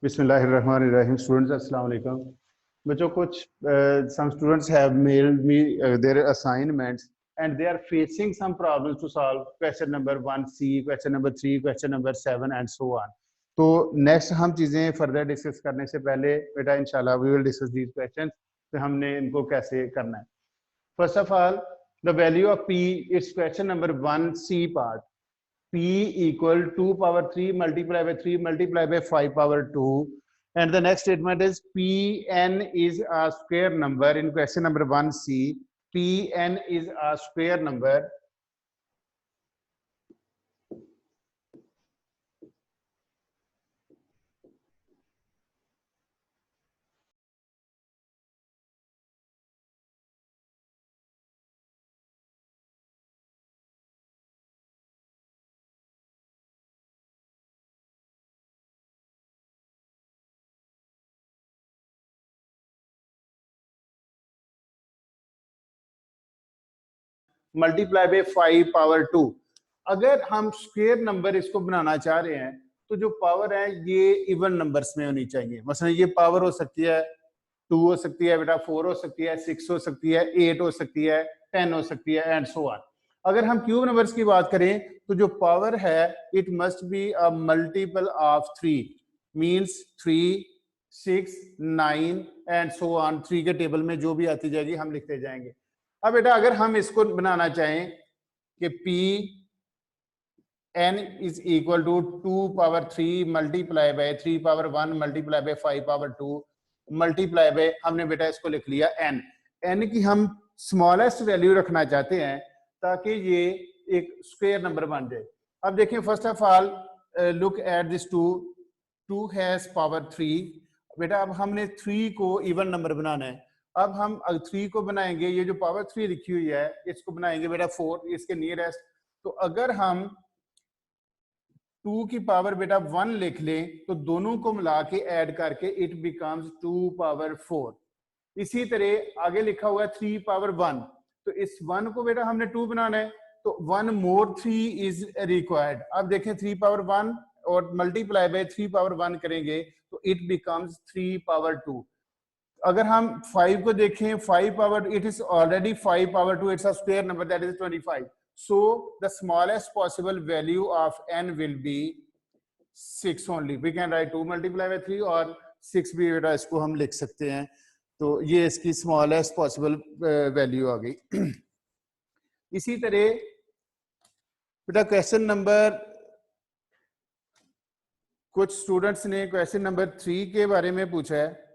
Bismillahirrahmanirrahim. Students, assalamu alaikum. बच्चों कुछ some students have mailed me their assignments and they are facing some problems to solve. Question number 1C, question number 3, question number 7 and so on. तो next हम चीजें further discuss करने से पहले बेटा इंशाल्लाह we will discuss these questions. तो हमने इनको कैसे करना है. First of all, the value of P is question number 1C part. P equal 2 power 3 multiplied by 3 multiplied by 5 power 2. And the next statement is Pn is a square number. In question number 1C, Pn is a square number. Multiply by 5 power 2. अगर हम square number इसको बनाना चाह रहे हैं तो जो power है ये इवन नंबर्स में होनी चाहिए. मसलन ये पावर हो सकती है 2 हो सकती है बेटा, 4 हो सकती है, 6 हो सकती है, 8 हो सकती है, 10 हो सकती है एंड सो ऑन. अगर हम क्यूब नंबर्स की बात करें तो जो पावर है it must be a multiple of 3. Means 3, 6, 9 and so on. 3 के टेबल में जो भी आती जाएगी हम लिखते जाएंगे. अब बेटा अगर हम इसको बनाना चाहें कि P n is equal to 2 power 3 multiply by 3 power 1 multiply by 5 power 2 multiply by, हमने बेटा इसको लिख लिया n. n की हम स्मॉलेस्ट वैल्यू रखना चाहते हैं ताकि ये एक स्क्वायर नंबर बन जाए. अब देखें first of all look at this 2 has power 3. बेटा अब हमने 3 को इवन नंबर बनाना है. अब हम 3 को बनाएंगे, ये जो पावर 3 लिखी हुई है इसको बनाएंगे बेटा 4 इसके नियरेस्ट. तो अगर हम 2 की पावर बेटा 1 लिख लें तो दोनों को मिला के ऐड करके इट बिकम्स 2 पावर 4. इसी तरह आगे लिखा हुआ है 3 पावर 1. तो इस 1 को बेटा हमने 2 बनाना है तो 1 मोर 3 इज रिक्वायर्ड. अब देखें 3 पावर 1 और मल्टीप्लाई बाय 3 पावर 1 करेंगे तो इट बिकम्स 3 पावर 2. अगर हम 5 को देखें 5 power it is already 5 power 2. It's a square number that is 25. So the smallest possible value of n will be 6 only. We can write 2 multiply by 3 और 6 भी बेटा इसको हम लिख सकते हैं. तो ये इसकी स्मॉलेस्ट पॉसिबल वैल्यू आ गई. इसी तरह बेटा क्वेश्चन नंबर, कुछ स्टूडेंट्स ने क्वेश्चन नंबर 3 के बारे में पूछा है.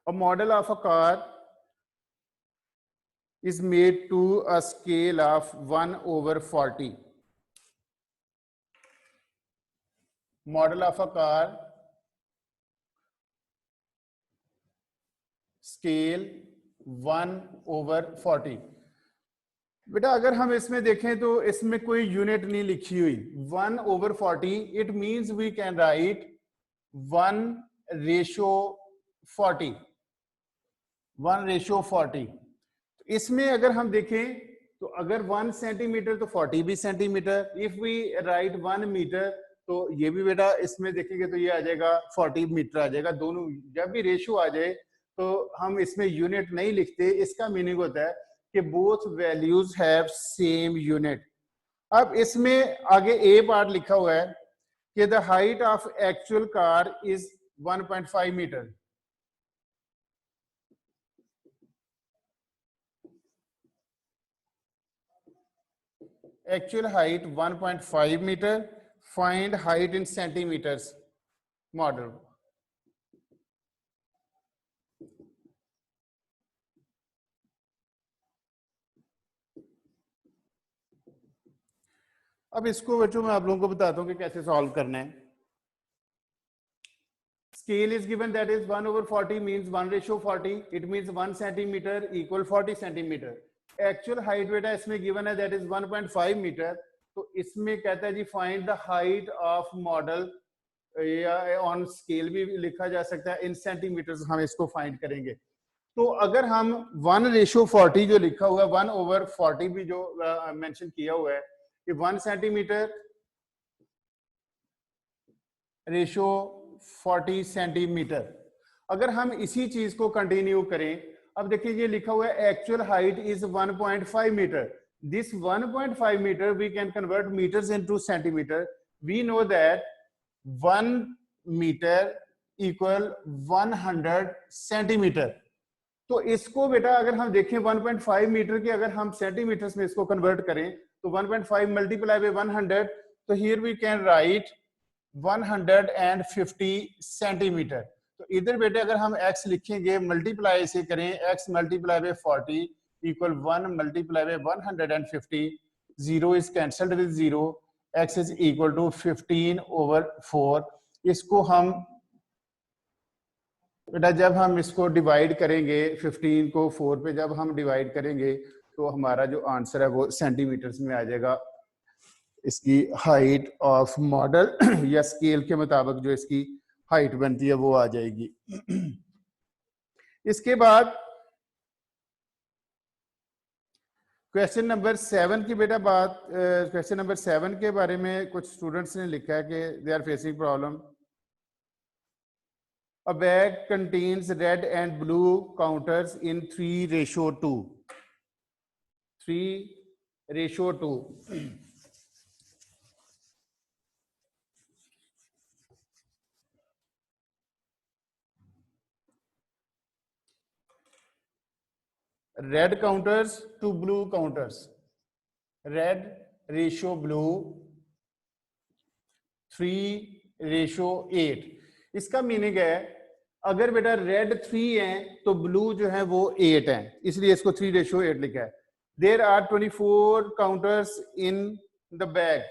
A model of a car is made to a scale of 1/40. Model of a car scale 1/40. बेटा अगर हम इसमें देखें तो इसमें कोई यूनिट नहीं लिखी हुई. 1/40 it means we can write 1/40. 1/40. इसमें अगर हम देखें तो अगर 1 सेंटीमीटर तो 40 भी centimetre. If we write 1 metre तो ये भी बेटा इसमें देखेंगे तो ये आ जाएगा 40 मीटर आ जाएगा. दोनों जब भी रेशियो आ जाए तो हम इसमें यूनिट नहीं लिखते. इसका मीनिंग होता है कि both values have same unit. अब इसमें आगे ए पार्ट लिखा हुआ है कि the height of actual car is 1.5 metre. Actual height 1.5 meter. Find height in centimeters. Model. अब इसको बच्चों मैं आप लोगों को बताता हूं कि कैसे सॉल्व करना है. Scale is given, that is 1/40 means 1/40. It means 1 centimeter equal 40 centimeter. Actual height बेटा इसमें given है, that is 1.5 meter. तो इसमें कहता है जी find the height of model, या ऑन स्केल भी लिखा जा सकता है, इन सेंटीमीटर्स हम इसको फाइंड करेंगे। तो अगर हम 1:40 जो लिखा हुआ है, 1/40 भी जो मेंशन किया हुआ है कि 1 सेंटीमीटर रेशो 40 सेंटीमीटर, अगर हम इसी चीज को कंटिन्यू करें, अब देखिए ये लिखा हुआ है actual height is 1.5 metre, this 1.5 metre we can convert metres into centimetre, we know that 1 metre equal 100 centimetre. तो इसको बेटा अगर हम देखें 1.5 मीटर के अगर हम सेंटीमीटर्स में इसको कन्वर्ट करें तो 1.5 मल्टीप्लाई बाय 100, तो here we can write 150 centimetre. तो इधर बेटे अगर हम x लिखेंगे मल्टीप्लाई से करें, x multiply by 40 equal 1 multiply by 150, 0 is cancelled with 0, x is equal to 15/4। इसको हम बेटा जब हम इसको डिवाइड करेंगे 15 को 4 पे जब हम डिवाइड करेंगे तो हमारा जो आंसर है वो सेंटीमीटर्स में आ जाएगा। इसकी हाइट ऑफ मॉडल या स्केल के मुताबिक जो इसकी हाइट बनती है वो आ जाएगी। इसके बाद क्वेश्चन नंबर 7 की बेटा बात, क्वेश्चन नंबर 7 के बारे में कुछ स्टूडेंट्स ने लिखा है कि they are facing problem. A bag contains red and blue counters in 3:2. 3:2. Red counters to blue counters. Red ratio blue 3:8. इसका मीनिंग है अगर बेटा रेड 3 है तो ब्लू जो है वो 8 है, इसलिए इसको 3:8 लिखा है। There are 24 counters in the bag.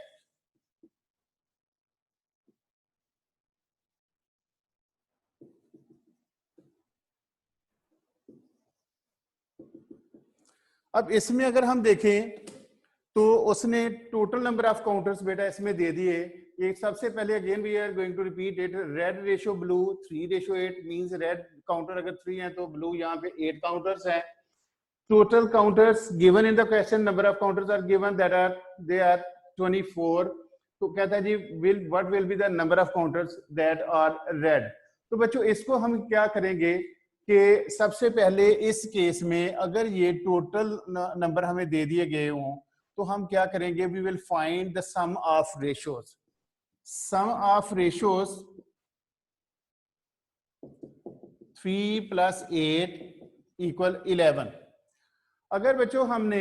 अब इसमें अगर हम देखें तो उसने टोटल नंबर ऑफ काउंटर्स बेटा इसमें दे दिए। एक सबसे पहले again we are going to repeat it, red ratio blue 3:8 means red counter अगर 3 है तो ब्लू यहाँ पे 8 काउंटर्स हैं। Total counters given in the question, number of counters are given that are they are 24। तो कहता है जी what will be the number of counters that are red. तो बच्चों इसको हम क्या करेंगे कि सबसे पहले इस केस में अगर ये टोटल नंबर हमें दे दिए गए हों तो हम क्या करेंगे, we will find the sum of ratios. Sum of ratios 3 + 8 = 11। अगर बच्चों हमने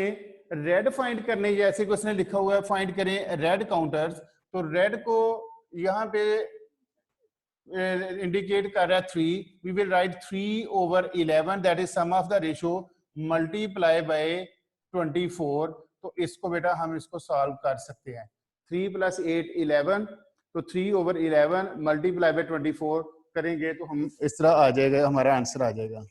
रेड फाइंड करने, जैसे कि उसने लिखा हुआ है फाइंड करें रेड काउंटर्स, तो रेड को यहाँ पे इंडिकेट कर रहा है 3, we will write 3/11 that is sum of the ratio multiply by 24। तो इसको बेटा हम इसको सॉल्व कर सकते हैं। 3 + 8 11, तो 3/11 मल्टीप्लाई बाय 24 करेंगे तो हम इस तरह आ जाएगा, हमारा आंसर आ जाएगा।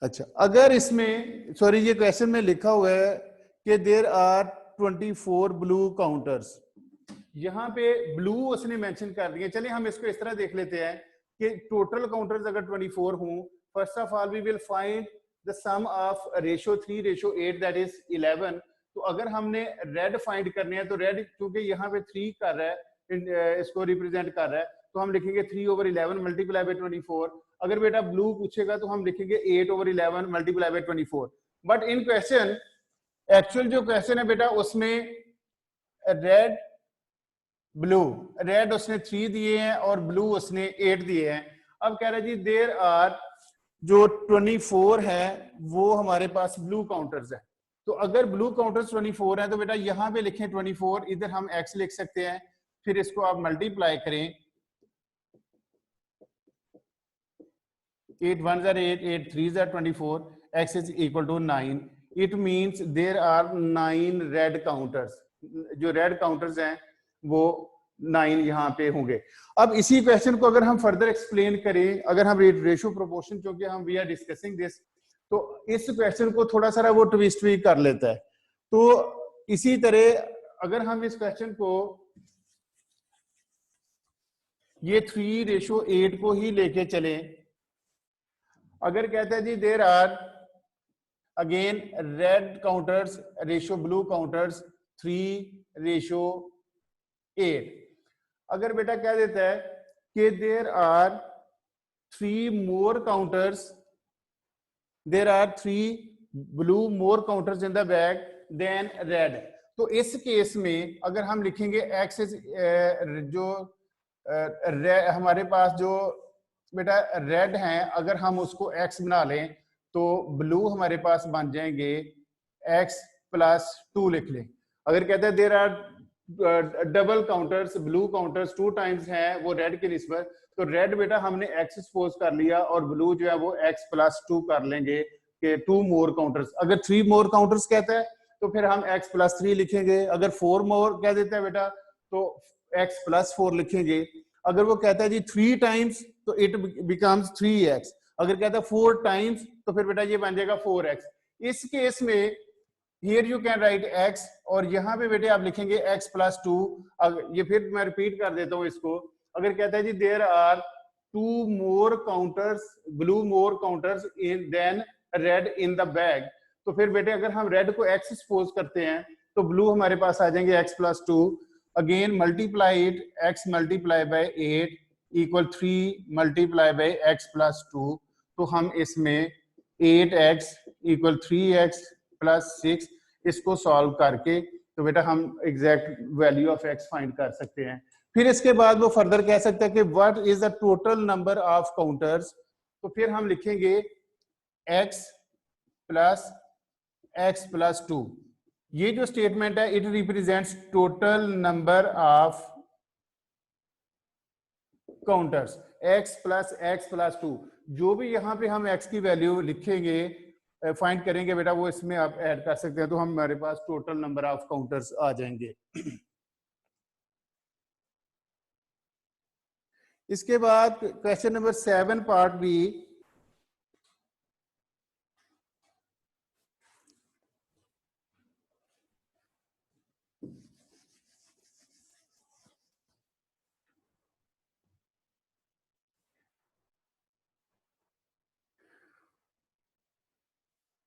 अच्छा अगर इसमें सॉरी ये क्वेश्चन में लिखा हुआ है कि देयर आर 24 ब्लू काउंटर्स, यहाँ पे ब्लू उसने मेंशन कर दिए। चलिए हम इसको इस तरह देख लेते हैं कि टोटल काउंटर्स अगर 24 हों, first of all we will find the sum of ratio 3:8 that is 11। तो अगर हमने रेड फाइंड करने हैं तो रेड क्योंकि यहाँ पे 3 कर रहा है, इसको रिप्रेजेंट कर रहा है, तो हम लिखेंगे 3/11 मल्टीप्लाई बाय 24। अगर बेटा ब्लू पूछेगा तो हम लिखेंगे 8/11 multiply by 24। But in question actual जो क्वेश्चन है बेटा उसमें रेड ब्लू, रेड उसने 3 दिए हैं और ब्लू उसने 8 दिए हैं। अब कह रहा है जी देयर आर जो 24 है वो हमारे पास ब्लू काउंटर्स है। तो अगर ब्लू काउंटर्स 24 है तो बेटा यहाँ पे लिखें 24, इधर हम x लिख सकते हैं, फिर इसको आप मल्टीप्लाई करें, 8 1s are 8, 8 3s are 24, x is equal to 9. It means there are 9 red counters. जो रेड काउंटर्स हैं वो 9 यहाँ पे होंगे। अब इसी क्वेश्चन को अगर हम फर्दर एक्सप्लेन करें, अगर हम रेशियो प्रोपोर्शन, क्योंकि हम वी आर डिस्कसिंग दिस, तो इस क्वेश्चन को थोड़ा सा वो ट्विस्ट भी कर लेता है। तो इसी तरह अगर हम इस क्वेश्चन को ये 3:8 को ही लेके चलें, अगर कहता है जी there are again red counters ratio blue counters 3:8, अगर बेटा क्या देता है कि there are 3 more counters, there are 3 blue more counters in the bag than red, तो इस केस में अगर हम लिखेंगे एक्स जो हमारे पास जो बेटा रेड हैं, अगर हम उसको एक्स बना लें तो ब्लू हमारे पास बन जाएंगे x+2 लिख लें। अगर कहते हैं there are double counters blue counters 2 times हैं वो रेड के निस्बत, तो रेड बेटा हमने x सपोज कर लिया और ब्लू जो है वो x+2 कर लेंगे कि 2 मोर काउंटर्स। अगर 3 मोर काउंटर्स कहता है तो फिर हम x+3 लिखेंगे। अगर 4 मोर कह देता है बेटा तो x+4 लिखेंगे। अगर वो कहता है जी 3 टाइम्स तो इट बिकम्स 3x। अगर कहता है 4 टाइम्स तो फिर बेटा ये बन जाएगा 4x। इस केस में here you can write x और यहाँ पे बेटे आप लिखेंगे x+2। ये फिर मैं रिपीट कर देता हूँ इसको। अगर कहता है जी there are 2 more counters blue more counters in than red in the bag, तो फिर बेटे अगर हम रेड को x सपोज करते हैं तो ब्लू हमारे पास आ जाएंगे x+2। Again multiply it, x multiply bye 8 equal 3 multiply bye x+2, तो हम इसमें 8x इक्वल 3x + 6 इसको सॉल्व करके तो बेटा हम exact value of x find कर सकते हैं। फिर इसके बाद वो फर्दर कह सकते हैं कि what is the total number of counters, तो फिर हम लिखेंगे x + x+2। ये जो स्टेटमेंट है it represents total number of counters x + x+2। जो भी यहाँ पे हम x की वैल्यू लिखेंगे फाइंड करेंगे बेटा वो इसमें आप ऐड कर सकते हैं, तो हमारे पास टोटल नंबर ऑफ काउंटर्स आ जाएंगे। इसके बाद question number 7 part B,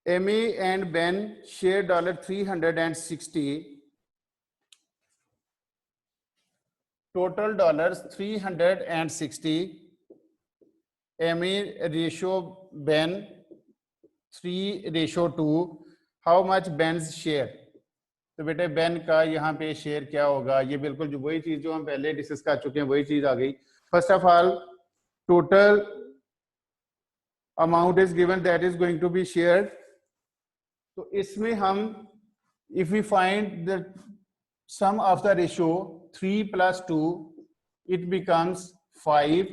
Amy and Ben share $360, total $360, Amy ratio Ben 3:2, how much Ben's share, तो बेटे बेन का यहाँ पे शेयर क्या होगा, ये बिल्कुल जो वही चीज जो हम पहले डिस्कस कर चुके हैं वही चीज आ गई। First of all total amount is given that is going to be shared, तो इसमें हम if we find the sum of the ratio 3 + 2 it becomes 5,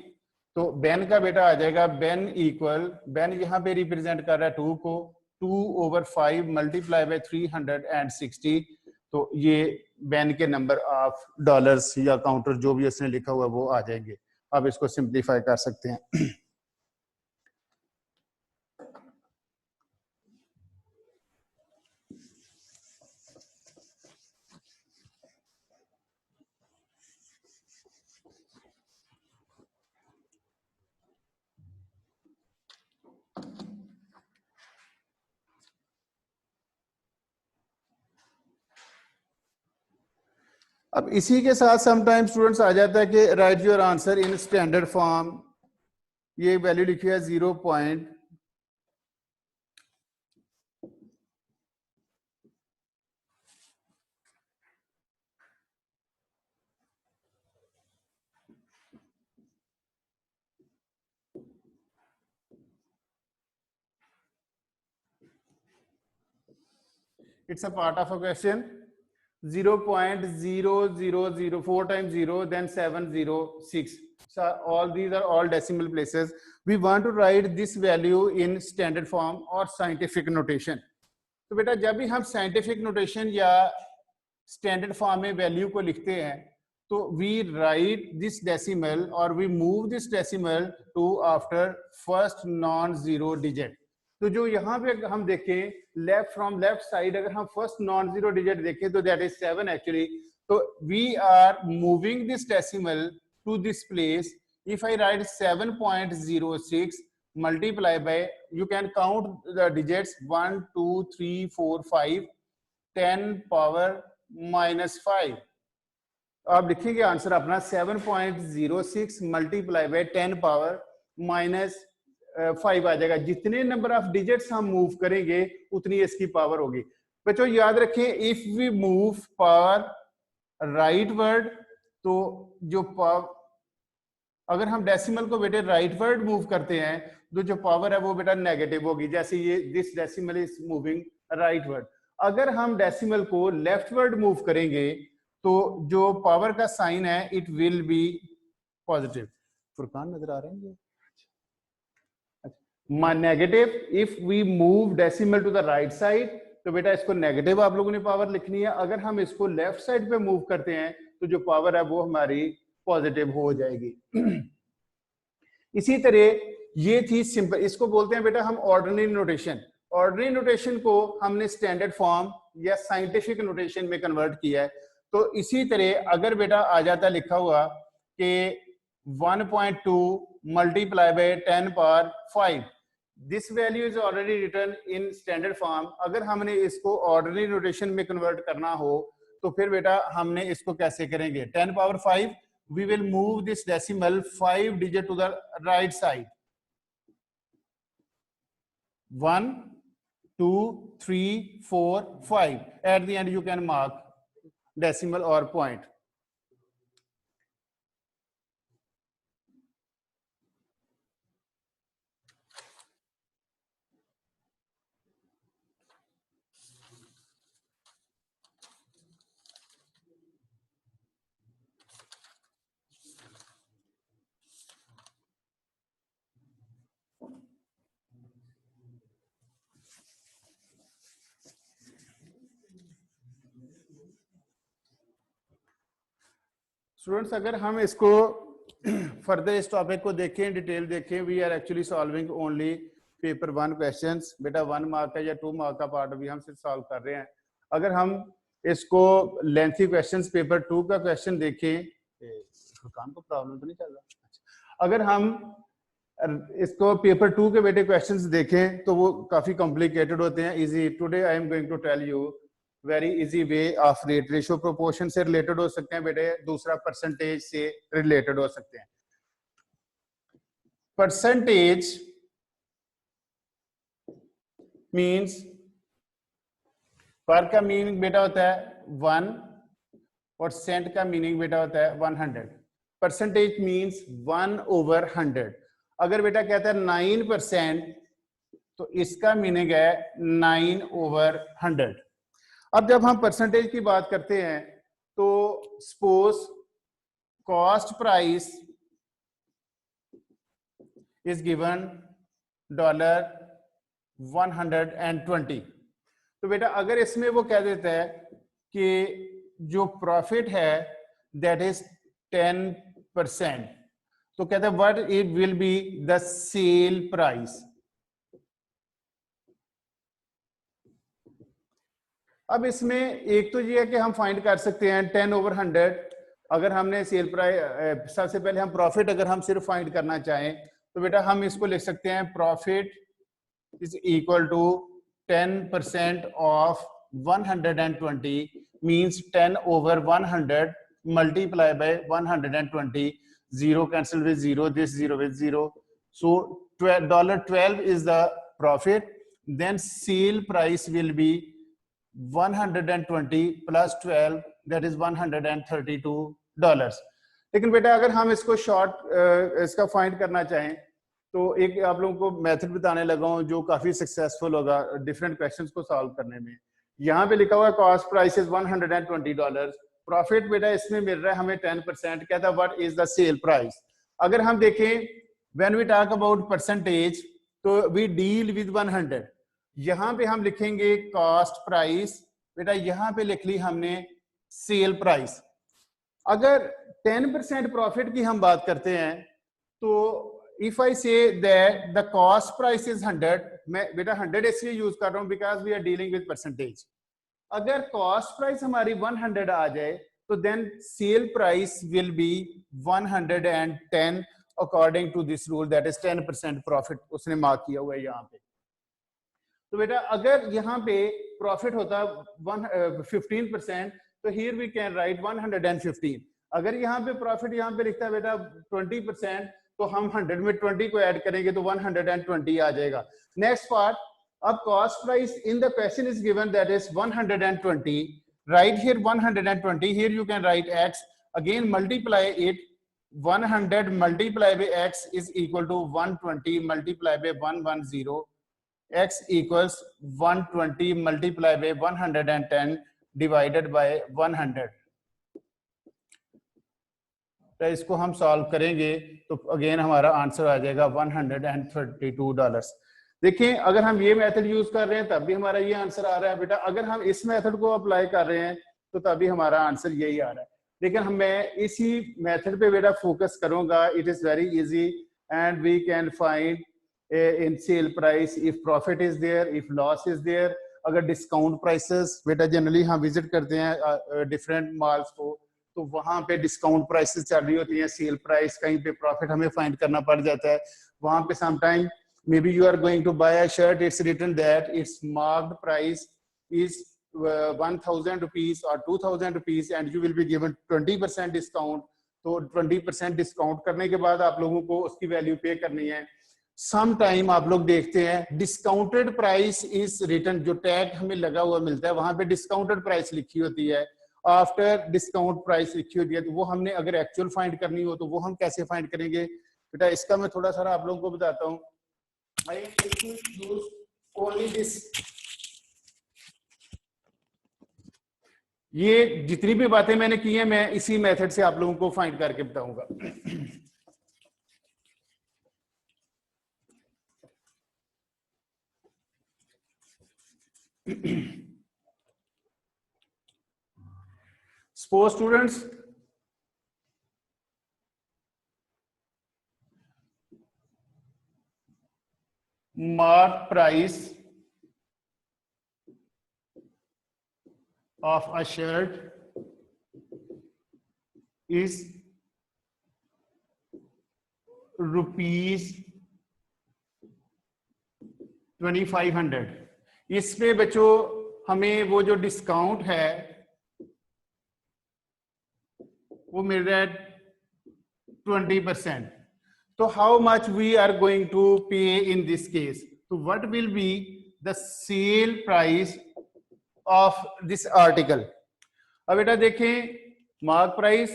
तो बेन का बेटा आ जाएगा बेन इक्वल, बेन यहाँ पे रिप्रेजेंट कर रहा है 2 को, 2/5 मल्टीप्लाई बाय 360, तो ये बेन के नंबर ऑफ डॉलर्स या काउंटर जो भी इसने लिखा हुआ वो आ जाएंगे। आप इसको सिंप्लीफाई कर सकते हैं। अब इसी के साथ समटाइम स्टूडेंट्स आ जाता है कि right your answer in standard form, ये वैल्यू लिखी है 0. It's a part of a question. 0.0004 times 0, then 706. So all these are all decimal places. We want to write this value in standard form or scientific notation. तो बेटा जब भी हम scientific notation या standard form में value को लिखते हैं तो वी राइट दिस डेसिमल और we move this decimal to after first non zero digit. तो जो यहाँ पे हम देखें लेफ्ट फ्रॉम लेफ्ट साइड, अगर हम फर्स्ट नॉन जीरो डिजिट देखें तो दैट इज 7 एक्चुअली। तो we are moving this decimal to this place. If I write 7.06 multiply by, you can count the digits 1 2 3 4 5 10 power minus 5। आप लिखिएगा answer अपना 7.06 multiply by 10 power minus 5 आ जाएगा। जितने नंबर ऑफ डिजिट्स हम मूव करेंगे उतनी इसकी पावर होगी। बच्चों याद रखें, if we move power rightward, तो जो पावर, अगर हम डेसिमल को बेटे राइट वर्ड मूव करते हैं तो जो पावर है वो बेटा नेगेटिव होगी। जैसे ये this decimal is moving right word. अगर हम डेसिमल को लेफ्ट वर्ड मूव करेंगे तो जो पावर का साइन है it will be positive. Furqan नजर आ रहे हैं? Negative. If we move decimal to the right side तो बेटा इसको नेगेटिव आप लोगों ने पावर लिखनी है। अगर हम इसको लेफ्ट साइड पे मूव करते हैं तो जो पावर है वो हमारी पॉजिटिव हो जाएगी। इसी तरह ये थी सिंपल, इसको बोलते हैं बेटा हम ऑर्डिनरी नोटेशन। ऑर्डिनरी नोटेशन को हमने स्टैंडर्ड फॉर्म या साइंटिफिक नोटेशन में कन्वर्ट किया है। तो इसी तरह अगर बेटा आ जाता लिखा हुआ कि 1.2 multiply by 10 power 5, this value is already written in standard form. अगर हमने इसको ऑर्डिनरी नोटेशन में कन्वर्ट करना हो तो फिर बेटा हमने इसको कैसे करेंगे? 10 power 5, we will move this decimal 5 digit to the right side. 1 2 3 4 5, at the end you can mark decimal or point. Students अगर हम इसको फर्दर इस टॉपिक को देखें, डिटेल देखें, we are actually solving only paper 1 questions. बेटा 1 mark का या 2 मार्क का पार्ट भी हम सिर्फ सॉल्व कर रहे हैं। अगर हम इसको लेंथी क्वेश्चंस पेपर 2 का क्वेश्चन देखें, काम को प्रॉब्लम तो नहीं चल रहा। अगर हम इसको पेपर 2 के बेटे क्वेश्चंस देखें तो वो काफी कॉम्प्लिकेटेड होते हैं। Easy today I am going to tell you very easy way of rate. Ratio proportion से रिलेटेड हो सकते हैं बेटे, दूसरा परसेंटेज से रिलेटेड हो सकते हैं। परसेंटेज मींस, पर का मीनिंग बेटा होता है 1 और सेंट का मीनिंग बेटा होता है 100। Percentage means 1/100। अगर बेटा कहता है 9% तो इसका मीनिंग है 9/100। अब जब हम परसेंटेज की बात करते हैं तो suppose cost price is given $120। तो बेटा अगर इसमें वो कह देता है कि जो प्रॉफिट है दैट इज 10%, तो कहता है what it will be the sale price. अब इसमें एक तो ये है कि हम फाइंड कर सकते हैं 10/100। अगर हमने सेल प्राइस, सबसे पहले हम प्रॉफिट अगर हम सिर्फ फाइंड करना चाहें तो बेटा हम इसको लिख सकते हैं profit is equal to 10% of 120 means 10/100 multiply by 120। 0 cancel with 0, this 0 with 0, so $12 is the profit. Then sale price will be 120 plus 12, that is $132। लेकिन बेटा अगर हम इसको शॉर्ट इसका फाइंड करना चाहें तो एक आप लोगों को मेथड बताने लगा हूं जो काफी सक्सेसफुल होगा डिफरेंट क्वेश्चंस को सॉल्व करने में। यहाँ पे लिखा हुआ है कॉस्ट प्राइस इज $120, प्रॉफिट बेटा इसमें मिल रहा है हमें 10%। कहता है what is the sale price. अगर हम देखें when we talk about percentage तो वी डील विद 100। यहाँ पे हम लिखेंगे कॉस्ट प्राइस, बेटा यहाँ पे लिख ली हमने सेल प्राइस। अगर 10% प्रॉफिट की हम बात करते हैं तो if I say that the cost price is 100, मैं बेटा 100 इसलिए यूज कर रहा हूं because we are dealing with percentage. अगर कॉस्ट प्राइस हमारी 100 आ जाए तो then sale price will be 110 according to this rule, that is 10% profit उसने मार्क किया हुआ है यहाँ पे। तो बेटा अगर यहाँ पे प्रॉफिट होता 15% तो हियर वी कैन राइट 115। अगर यहाँ पे प्रॉफिट यहाँ पे लिखता है बेटा 20% तो हम 100 में 20 को ऐड करेंगे तो 120 आ जाएगा। नेक्स्ट पार्ट, अब cost price in the question is given that is 120, right here 120, here you can write x, again multiply it, 100 multiply by x is equal to 120 multiply by 110, x equals 120 multiplied by 110 divided by 100। तो इसको हम solve करेंगे तो again हमारा answer आ जाएगा $132। देखिए अगर हम ये मेथड यूज कर रहे हैं तब भी हमारा ये आंसर आ रहा है बेटा, अगर हम इस मेथड को अप्लाई कर रहे हैं तो तभी हमारा आंसर यही आ रहा है। लेकिन मैं इसी मेथड पे बेटा फोकस करूंगा, it is very easy and we can find in sale price if profit is there, if loss is there। अगर डिस्काउंट प्राइसेस बेटा जनरली हम विजिट करते हैं डिफरेंट मॉल्स को तो वहां पे डिस्काउंट प्राइसेस चल रही होती हैं, सेल प्राइस, कहीं पे प्रॉफिट हमें फाइंड करना पड़ जाता है। वहां पे sometime may be you are going to buy a shirt, it's written that it's marked price is 1000 rupees और 2000 rupees and you will be given 20% discount. तो 20% डिस्काउंट करने के बाद आप लोगों को उसकी वैल्यू पे करनी है। सम टाइम आप लोग देखते हैं डिस्काउंटेड प्राइस इज रिटन, जो टैग हमें लगा हुआ मिलता है वहां पे डिस्काउंटेड प्राइस लिखी होती है, आफ्टर डिस्काउंट प्राइस लिखी होती है। तो वो हमने अगर एक्चुअल फाइंड करनी हो तो वो हम कैसे फाइंड करेंगे बेटा, इसका मैं थोड़ा सा आप लोगों को बताता हूँ। ये जितनी भी बातें मैंने की है मैं इसी मेथड से आप लोगों को फाइंड करके बताऊंगा। Suppose students, mark price of a shirt is ₹2500। इसमें बच्चों हमें वो जो डिस्काउंट है वो मिल रहा है 20%। तो how much we are going to pay in this case, तो what will be the sale price of this article. अब बेटा देखें मार्क प्राइस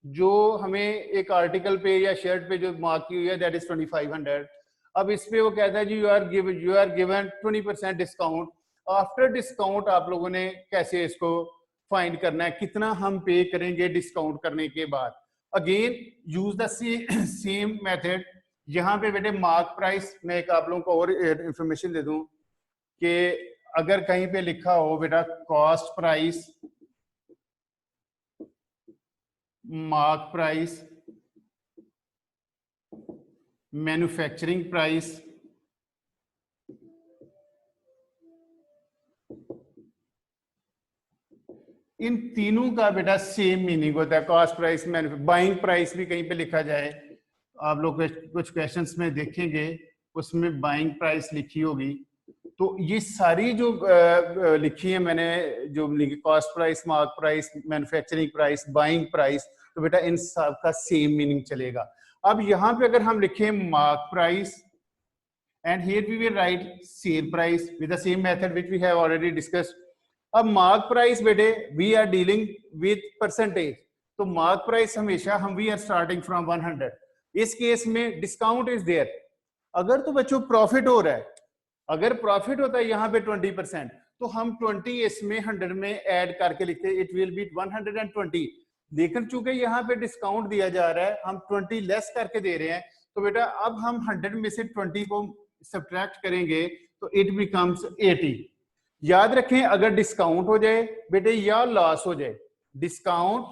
जो हमें एक आर्टिकल पे या शर्ट पे जो मार्क की हुई है दैट इज 2500। अब इस पे वो कहता है जी you are given 20% discount. After discount आप लोगों ने कैसे इसको फाइंड करना है, कितना हम पे करेंगे डिस्काउंट करने के बाद। Again use the same method. यहाँ पे बेटे मार्क प्राइस, मैं एक आप लोगों को और इंफॉर्मेशन दे दूं कि अगर कहीं पे लिखा हो बेटा cost price, mark price, manufacturing price, इन तीनों का बेटा सेम मीनिंग होता है। कॉस्ट प्राइस, बाइंग प्राइस भी कहीं पे लिखा जाए, आप लोग कुछ क्वेश्चंस में देखेंगे उसमें बाइंग प्राइस लिखी होगी। तो ये सारी जो लिखी है मैंने, जो cost price, mark price, manufacturing price, buying price, तो बेटा इन सब का सेम मीनिंग चलेगा। अब यहाँ पे अगर हम लिखें mark price and here we will write sale price with the same method which we have already discussed. अब मार्क प्राइस बेटे we are dealing with percentage, तो मार्क प्राइस हमेशा हम वी आर स्टार्टिंग फ्रॉम 100। इस case में discount is there. अगर तो बच्चों प्रॉफिट हो रहा है, अगर प्रॉफिट होता है यहाँ पे 20%, तो हम 20 इसमें 100 में ऐड करके लिखते हैं, इट विल बी 120। लेकिन चूंकि यहाँ पे डिस्काउंट दिया जा रहा है, हम 20 लेस करके दे रहे हैं, तो बेटा अब हम 100 में से 20 को सब्ट्रैक्ट करेंगे तो इट बिकम्स 80। याद रखें अगर डिस्काउंट हो जाए बेटे या लॉस हो जाए, डिस्काउंट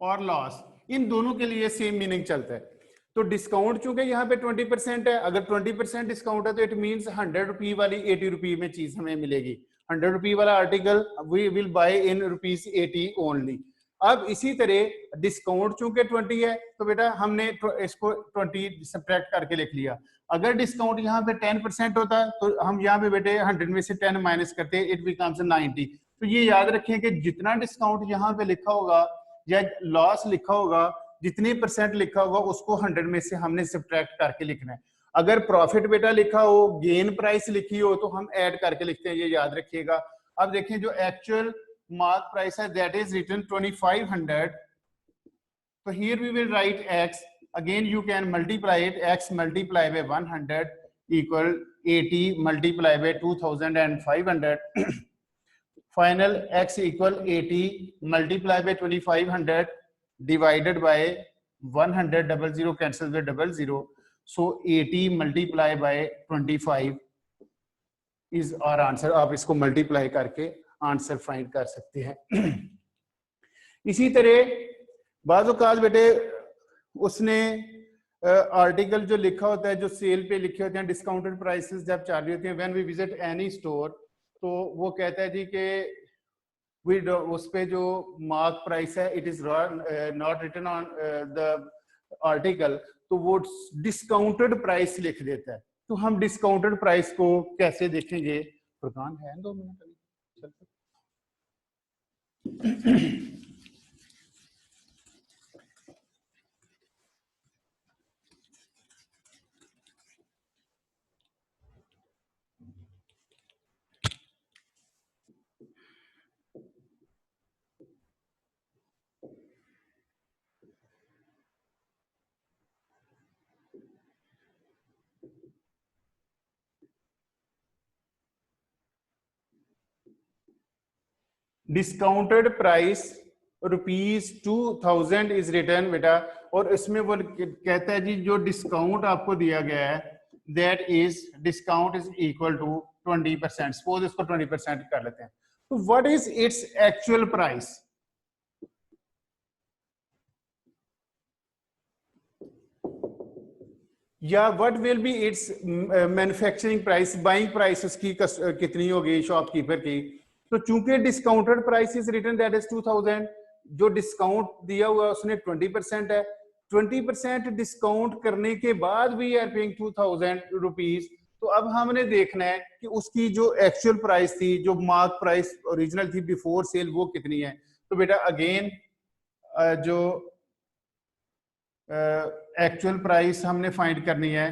और लॉस, इन दोनों के लिए सेम मीनिंग चलता है। तो डिस्काउंट चूंकि यहाँ पे 20% है, अगर 20% डिस्काउंट है तो इट मींस 100 रुपये वाली 80 रुपये में चीज हमें मिलेगी। 100 रुपये वाला article we will buy in ₹80 only. अब इसी तरह डिस्काउंट चूंकि 20 है तो बेटा हमने इसको 20 सब्ट्रैक्ट करके लिख लिया। अगर डिस्काउंट यहाँ पे 10% होता तो हम यहाँ पे बेटे 100 में से 10 माइनस करते, इट बिकम्स 90। तो ये याद रखें कि जितना डिस्काउंट यहाँ पे लिखा होगा या लॉस लिखा होगा, जितने परसेंट लिखा होगा उसको 100 में से हमने सब्ट्रैक्ट करके लिखना है। अगर प्रॉफिट बेटा लिखा हो, गेन प्राइस लिखी हो तो हम ऐड करके लिखते हैं, ये याद रखिएगा। अब देखें जो एक्चुअल मार्क प्राइस है that is written 2500, so here we will write x, again you can multiply it, x multiply by 100 equal 80 multiply by 2500 final x equal 80 multiply by 2500 divided by 100, 00 cancel with 00, so 80 multiply by 25 is our answer। आप इसको multiply करके answer find कर सकते हैं। इसी तरह बाज़ औक़ात बेटे उसने आर्टिकल जो लिखा होता है, जो सेल पे लिखे होते हैं, डिस्काउंटेड प्राइसेस जब चाल रही होती हैं, when we visit any store, तो वो कहता है जी कि उस पे जो मार्क प्राइस है it is not written on the article, तो वो डिस्काउंटेड प्राइस लिख देता है। तो हम डिस्काउंटेड प्राइस को कैसे देखेंगे? फुरकान है 2 मिनट अभी डिस्काउंटेड प्राइस ₹2000 इज रिटर्न बेटा, और इसमें वो कहता है जी जो डिस्काउंट आपको दिया गया है that is discount is equal to 20%। Suppose इसको 20% कर लेते हैं, तो what is its actual price? या what will be its manufacturing price, buying price उसकी कितनी होगी शॉपकीपर की? तो चूंकि discounted price is written that is 2000, जो डिस्काउंट दिया हुआ उसने 20% है, 20% डिस्काउंट करने के बाद वी आर पेइंग 2000 रुपीज। तो अब हमने देखना है कि उसकी जो एक्चुअल प्राइस थी, जो मार्क प्राइस ओरिजिनल थी बिफोर सेल, वो कितनी है। तो बेटा अगेन जो एक्चुअल प्राइस हमने फाइंड करनी है,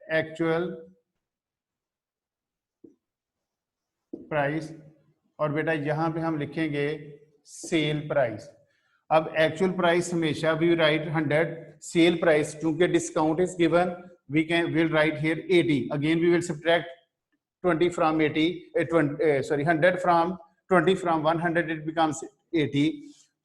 एक्चुअल प्राइस, और बेटा यहां पे हम लिखेंगे सेल प्राइस। अब एक्चुअल प्राइस हमेशा वी राइट 100, सेल प्राइस चूंकि discount is given we can will write here 80, again we will subtract 20 from 80, 100 from 20 from 100, it becomes 80।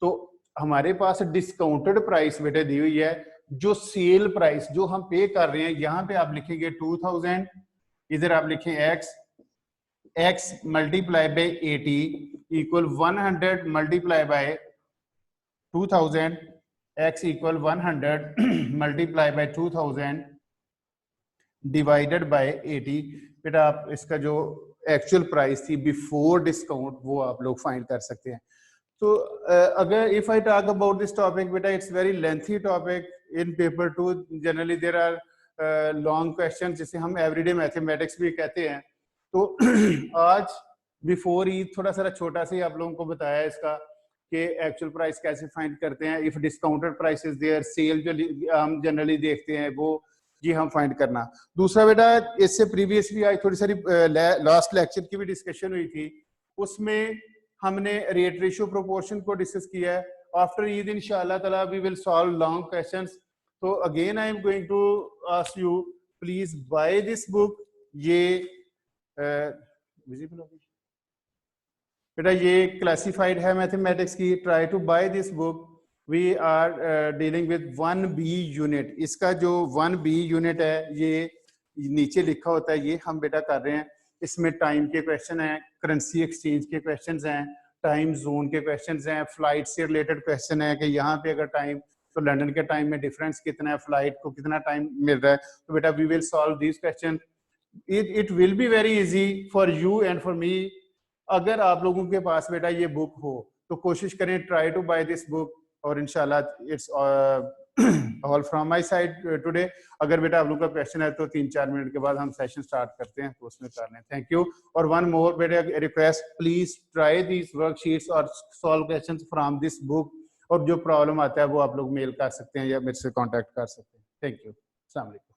तो हमारे पास डिस्काउंटेड प्राइस बेटे दी हुई है, जो सेल प्राइस जो हम पे कर रहे हैं, यहां पे आप लिखेंगे 2000, इधर आप लिखें x multiply by 80 equal 100 multiply by 2000, x equal 100 multiply by 2000 divided by 80। बेटा आप इसका जो एक्चुअल प्राइस थी बिफोर डिस्काउंट वो आप लोग फाइंड कर सकते हैं। तो अगर if I talk about this topic बेटा, it's very lengthy topic in paper 2, generally there are long question जिसे हम एवरीडे मैथमेटिक्स भी कहते हैं। तो आज बिफोर ईद थोड़ा सा छोटा सा ही आप लोगों को बताया इसका कि एक्चुअल प्राइस कैसे फाइंड करते हैं, if discounted price is there, sale जो हम जनरली देखते हैं वो जी हम फाइंड करना। दूसरा बेटा इससे प्रीवियसली आज थोड़ी सारी लास्ट लेक्चर की भी डिस्कशन हुई थी, उसमें हमने रेट रेशियो प्रोपोर्शन को डिस्कस किया है। आफ्टर ईद इंशाअल्लाह ताला we will solve long questions. तो again I am going to ask you please buy this book. ये विजिबल होगी बेटा, ये क्लासिफाइड है मैथमेटिक्स की, try to buy this book. We are dealing with 1B unit. इसका जो 1B यूनिट है ये नीचे लिखा होता है, ये हम बेटा कर रहे हैं। इसमें टाइम के क्वेश्चन हैं, करेंसी एक्सचेंज के क्वेश्चन हैं, टाइम जोन के क्वेश्चंस हैं, फ्लाइट से रिलेटेड क्वेश्चन है कि यहाँ पे अगर टाइम, तो लंदन के टाइम में डिफरेंस कितना है, फ्लाइट को कितना टाइम मिल रहा है, तो बेटा we will solve this question. It will be very easy for you and for me. अगर आप लोगों के पास बेटा ये बुक हो तो कोशिश करें, try to buy this book, और इंशाल्लाह it's all from my side today. अगर बेटा आप लोगों का क्वेश्चन है तो 3-4 मिनट के बाद हम सेशन स्टार्ट करते हैं, तो उसमें कर लें. Thank you. और वन मोर बेटा request, please try these worksheets और solve questions from this book. और जो प्रॉब्लम आता है वो आप लोग मेल कर सकते हैं या मेरे से कांटेक्ट कर सकते हैं. Thank you. अस्सलाम वालेकुम.